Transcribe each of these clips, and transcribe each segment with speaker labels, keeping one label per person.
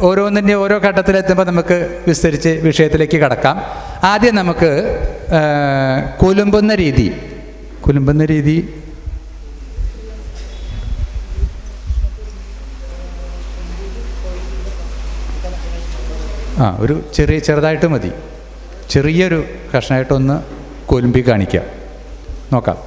Speaker 1: ഓരോന്നിൻ്റെ ഓരോ ഘട്ടത്തിലെത്തുമ്പോൾ നമുക്ക് വിസ്തരിച്ച് വിഷയത്തിലേക്ക് കടക്കാം. ആദ്യം നമുക്ക് കുലുമ്പുന്ന രീതി ഒരു ചെറുതായിട്ട് മതി, ചെറിയൊരു കഷ്ണമായിട്ടൊന്ന് കൊലുമ്പി കാണിക്കാം, നോക്കാം.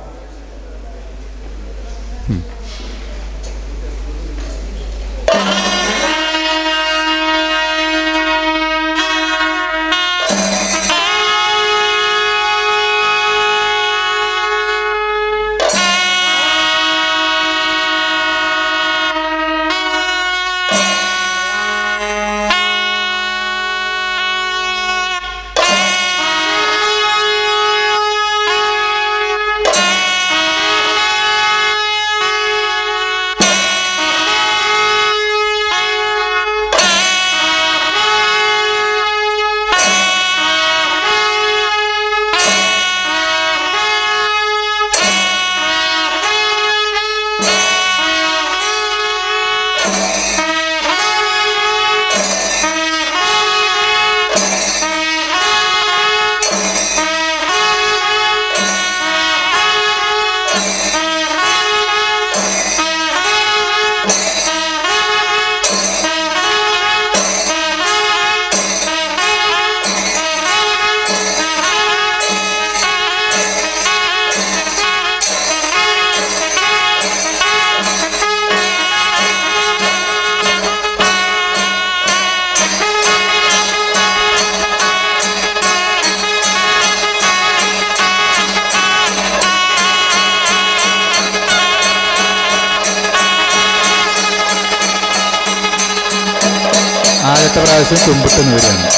Speaker 1: ആദ്യത്തെ പ്രാവശ്യം തുമ്പിട്ടെന്ന് വരികയാണ്.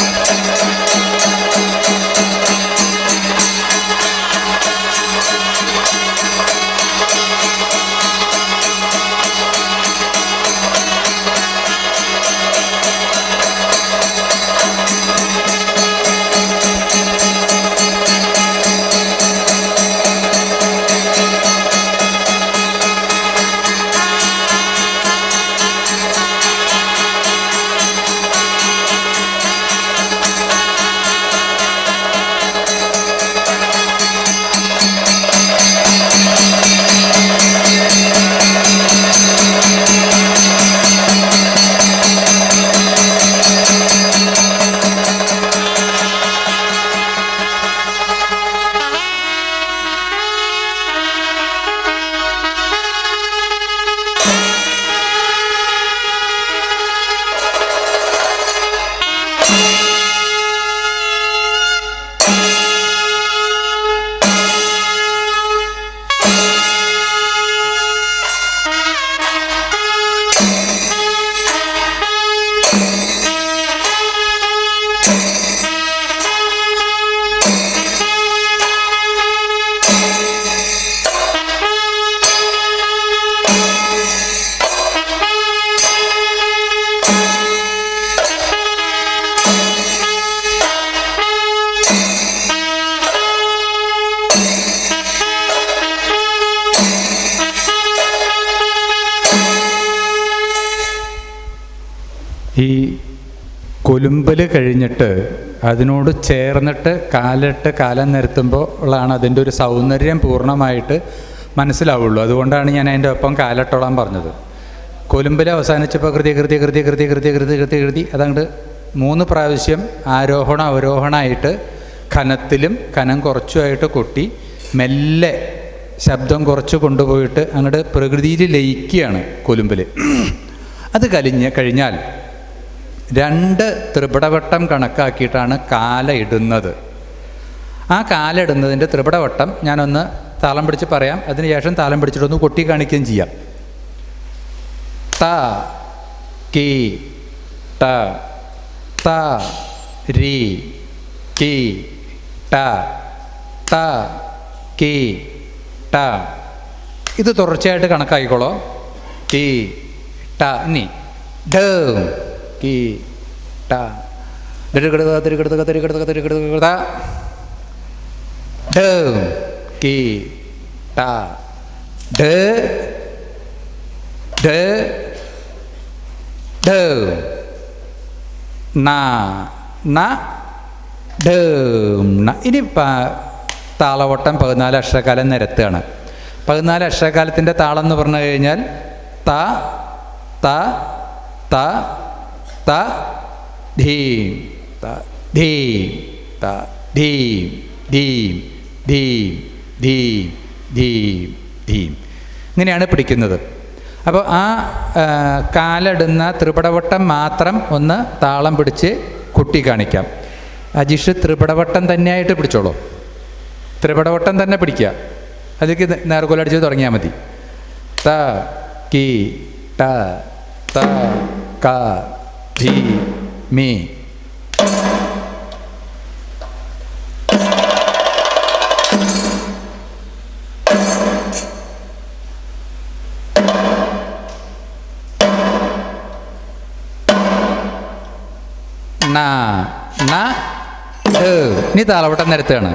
Speaker 1: ഈ കൊലുമ്പൽ കഴിഞ്ഞിട്ട് അതിനോട് ചേർന്നിട്ട് കാലം നിരത്തുമ്പോൾ ഉള്ളതാണ് അതിൻ്റെ ഒരു സൗന്ദര്യം പൂർണ്ണമായിട്ട് മനസ്സിലാവുള്ളൂ. അതുകൊണ്ടാണ് ഞാൻ അതിൻ്റെ ഒപ്പം കാലട്ടോളാൻ പറഞ്ഞത്. കൊലുമ്പൽ അവസാനിച്ചപ്പോൾ കൃതി അതങ്ങോട്ട് 3 പ്രാവശ്യം അവരോഹണമായിട്ട് കനത്തിലും കനം കുറച്ചുമായിട്ട് കൊട്ടി മെല്ലെ ശബ്ദം കുറച്ച് കൊണ്ടുപോയിട്ട് അങ്ങോട്ട് പ്രകൃതിയിൽ ലയിക്കുകയാണ് കൊലുമ്പൽ. അത് കഴിഞ്ഞാൽ 2 ത്രിപിടവട്ടം കണക്കാക്കിയിട്ടാണ് കാല ഇടുന്നത്. ആ കാല ഇടുന്നതിൻ്റെ ത്രിപിടവട്ടം ഞാനൊന്ന് താളം പിടിച്ച് പറയാം, അതിനുശേഷം താളം പിടിച്ചിട്ടൊന്ന് കൊട്ടി കാണിക്കുകയും ചെയ്യാം. ത കി ട ത രി കി ട ത കി ട. ഇത് തുടർച്ചയായിട്ട് കണക്കായിക്കോളോ. കി ട നി ഡ കി ട ഡ കി ട ഡ ഡ ഡ ന ന ഡം ന. ഇനി താളവട്ടം 14 അക്ഷരക്കാലം നിരത്തുകയാണ്. 14 അക്ഷരക്കാലത്തിൻ്റെ താളം എന്ന് പറഞ്ഞു കഴിഞ്ഞാൽ ത ത ത ത ധീം ത ധീം ത ധീം ധീം ധീം ധീം ധീം ധീം. ഇങ്ങനെയാണ് പിടിക്കുന്നത്. അപ്പോൾ ആ കാലിടുന്ന ത്രിപടവട്ടം മാത്രം ഒന്ന് താളം പിടിച്ച് കുട്ടി കാണിക്കാം. അജീഷ് ത്രിപടവട്ടം തന്നെയായിട്ട് പിടിച്ചോളൂ. ത്രിപടവട്ടം തന്നെ പിടിക്കുക. അതിലേക്ക് നേർക്കോലടിച്ച് തുടങ്ങിയാൽ മതി. ത കി ട ത ക ധി മി. ന ന ഡ. ഇനി താളവട്ടം നിരത്തുകയാണ്.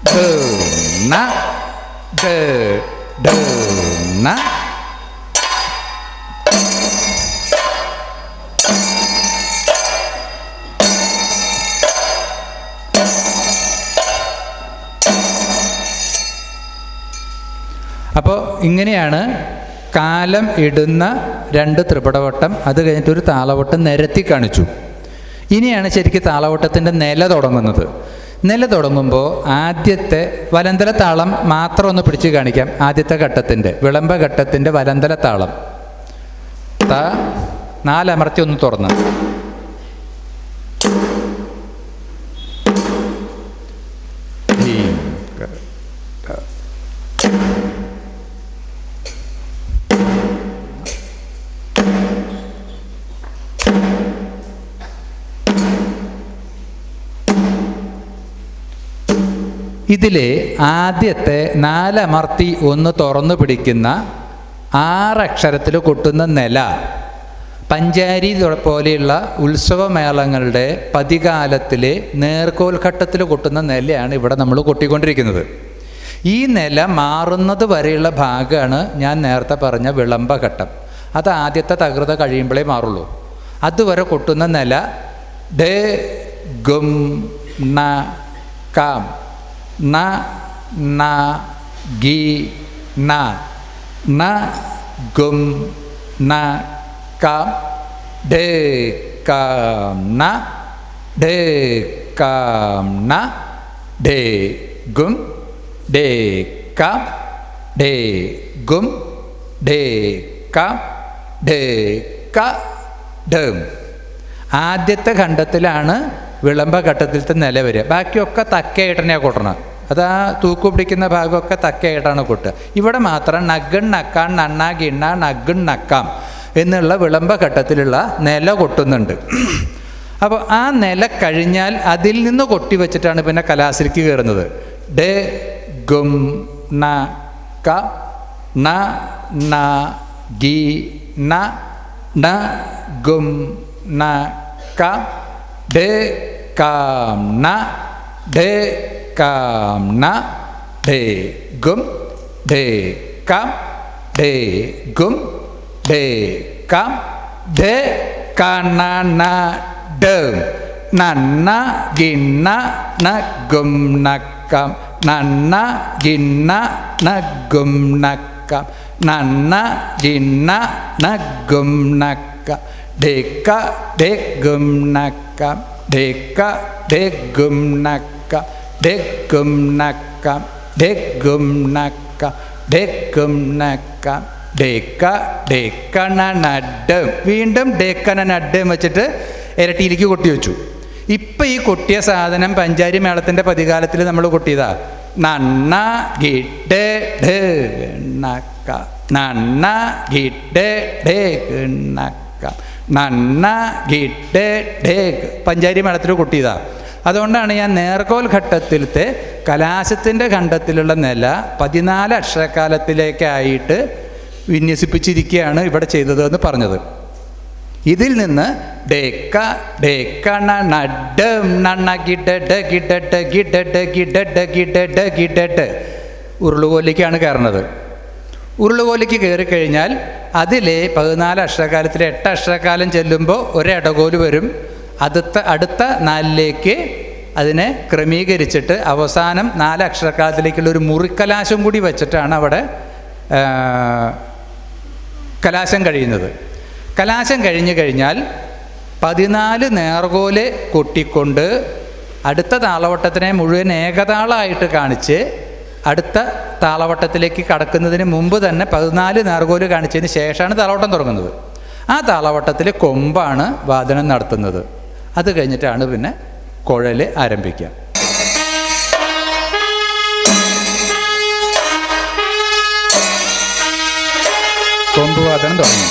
Speaker 1: ഡ ന ഡ ഡ ന. അപ്പോൾ ഇങ്ങനെയാണ് കാലം ഇടുന്ന 2 ത്രിപടവട്ടം. അത് കഴിഞ്ഞിട്ട് ഒരു താളവട്ടം നിരത്തി കാണിച്ചു. ഇനിയാണ് ശരിക്കും താളവട്ടത്തിൻ്റെ നില തുടങ്ങുന്നത്. നില തുടങ്ങുമ്പോൾ ആദ്യത്തെ വലന്തല താളം മാത്രം ഒന്ന് പിടിച്ച് കാണിക്കാം. ആദ്യത്തെ ഘട്ടത്തിൻ്റെ വിളംബ ഘട്ടത്തിൻ്റെ വലന്തല താളം ത 4 അമർത്തി ഒന്ന് തുറന്ന്. ഇതിൽ ആദ്യത്തെ 4 അമർത്തി ഒന്ന് തുറന്നു പിടിക്കുന്ന 6 അക്ഷരത്തിൽ കൊട്ടുന്ന നില പഞ്ചാരി പോലെയുള്ള ഉത്സവമേളങ്ങളുടെ പതികാലത്തിൽ നേർക്കോൽ ഘട്ടത്തിൽ കൊട്ടുന്ന നിലയാണ് ഇവിടെ നമ്മൾ കൊട്ടിക്കൊണ്ടിരിക്കുന്നത്. ഈ നില മാറുന്നത് വരെയുള്ള ഭാഗമാണ് ഞാൻ നേരത്തെ പറഞ്ഞ വിളംബഘട്ടം. അത് ആദ്യത്തെ തകൃത കഴിയുമ്പോഴേ മാറുള്ളൂ. അതുവരെ കൊട്ടുന്ന നില ഡ ഗും ന കാം ന ന ഗി ന ന ഗും ന കാം ഡ കാം ന ഡ കാം ന ഡ ഗും ഡ കാം ഡ ഗും ഡ കാം ഡ ക ഡം. ആദ്യത്തെ ഖണ്ഡത്തിലാണ് വിളംബഘട്ടത്തിലത്തെ നില വരിക. ബാക്കിയൊക്കെ തക്കയായിട്ടാണ് കൊട്ടണം. അത് ആ തൂക്കു പിടിക്കുന്ന ഭാഗമൊക്കെ തക്കയായിട്ടാണ് കൊട്ടുക. ഇവിടെ മാത്രം നഗൺ നക്കാൻ നണ്ണ ഗിണ്ണ നഗൺ നക്കാം എന്നുള്ള വിളംബഘട്ടത്തിലുള്ള നില കൊട്ടുന്നുണ്ട്. അപ്പോൾ ആ നില കഴിഞ്ഞാൽ അതിൽ നിന്ന് കൊട്ടി വെച്ചിട്ടാണ് പിന്നെ കലാശ്രീക്ക് കയറുന്നത്. ഡ ഗും ന ക ന ന ഗി ന ന ഗും ന ക ഡ കാം ന ഡ കാം ന ഡ ഗും ഡ കാം ഡ ഗും ഡ കാം ഡ കണ ന ഡ നന്ന ഗിന്ന ന ഗും ന കം നന്ന ഗിന്ന ന ഗും ന കം നന്ന ഗിന്ന ന ഗും ന കം ഡേക്ക ഡേ ഗും ന കം ഡേക്ക ഡേ ഗും ന കം ഡേ ഗും ന കം ഡേ ഗും ന കം ഡേ ഗും ന കം ഡേക്ക ഡേക്കണ നഡം. വീണ്ടും ഡേക്കണ നഡം വെച്ചിട്ട് ഇരട്ടിയിലേക്ക് കൊട്ടി വെച്ചു. ഇപ്പം ഈ കൊട്ടിയ സാധനം പഞ്ചാരി മേളത്തിൻ്റെ പതികാലത്തിൽ നമ്മൾ കൊട്ടിയതാ. നന്ന ഗിഡ നക്ക നന്ന ഗിഡ നക്ക നന്ന ഗിഡ പഞ്ചാരി മേളത്തിൽ കൊട്ടിയതാ. അതുകൊണ്ടാണ് ഞാൻ നേർക്കോൽ ഘട്ടത്തിലത്തെ കലാശത്തിൻ്റെ ഖണ്ഡത്തിലുള്ള നില 14 അക്ഷരക്കാലത്തിലേക്കായിട്ട് വിന്യസിപ്പിച്ചിരിക്കുകയാണ് ഇവിടെ ചെയ്തതെന്ന് പറഞ്ഞത്. ഇതിൽ നിന്ന് ഡേക്ക ഡേക്കണ നഡം നണ്ണ ഗിഡ ഗിഡ ഗിഡ ഗിഡ ഗിഡ ഗിഡ ഉരുളുകോലിലേക്കാണ് കയറുന്നത്. ഉരുളുകോലിക്ക് കയറിക്കഴിഞ്ഞാൽ അതിലെ 14 അക്ഷരക്കാലത്തിലെ 8 അക്ഷരക്കാലം ചെല്ലുമ്പോൾ ഒരിടകോല് വരും. അടുത്ത 4ലേക്ക് അതിനെ ക്രമീകരിച്ചിട്ട് അവസാനം 4 അക്ഷരക്കാലത്തിലേക്കുള്ള ഒരു മുറിക്കലാശം കൂടി വെച്ചിട്ടാണ് അവിടെ കലാശം കഴിയുന്നത്. കലാശം കഴിഞ്ഞു കഴിഞ്ഞാൽ 14 നേർകോല് കൊട്ടിക്കൊണ്ട് അടുത്ത താളവട്ടത്തിനെ മുഴുവൻ ഏകതാളമായിട്ട് കാണിച്ച് അടുത്ത താളവട്ടത്തിലേക്ക് കടക്കുന്നതിന് മുമ്പ് തന്നെ 14 നേർകോല് കാണിച്ചതിന് ശേഷമാണ് താളവട്ടം തുടങ്ങുന്നത്. ആ താളവട്ടത്തിൽ കൊമ്പാണ് വാദനം നടത്തുന്നത്. അത് കഴിഞ്ഞിട്ടാണ് പിന്നെ കുഴൽ ആരംഭിക്കുക. കൊമ്പ് വാദനം തുടങ്ങി.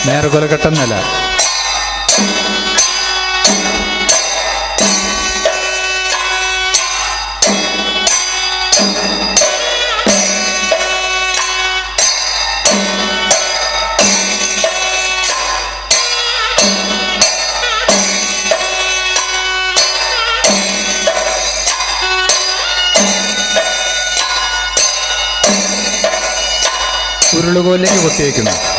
Speaker 1: നേർകൊലഘട്ടം നില. ഉരുളുകോലിലേക്ക് കൊത്തിവെക്കുന്നു.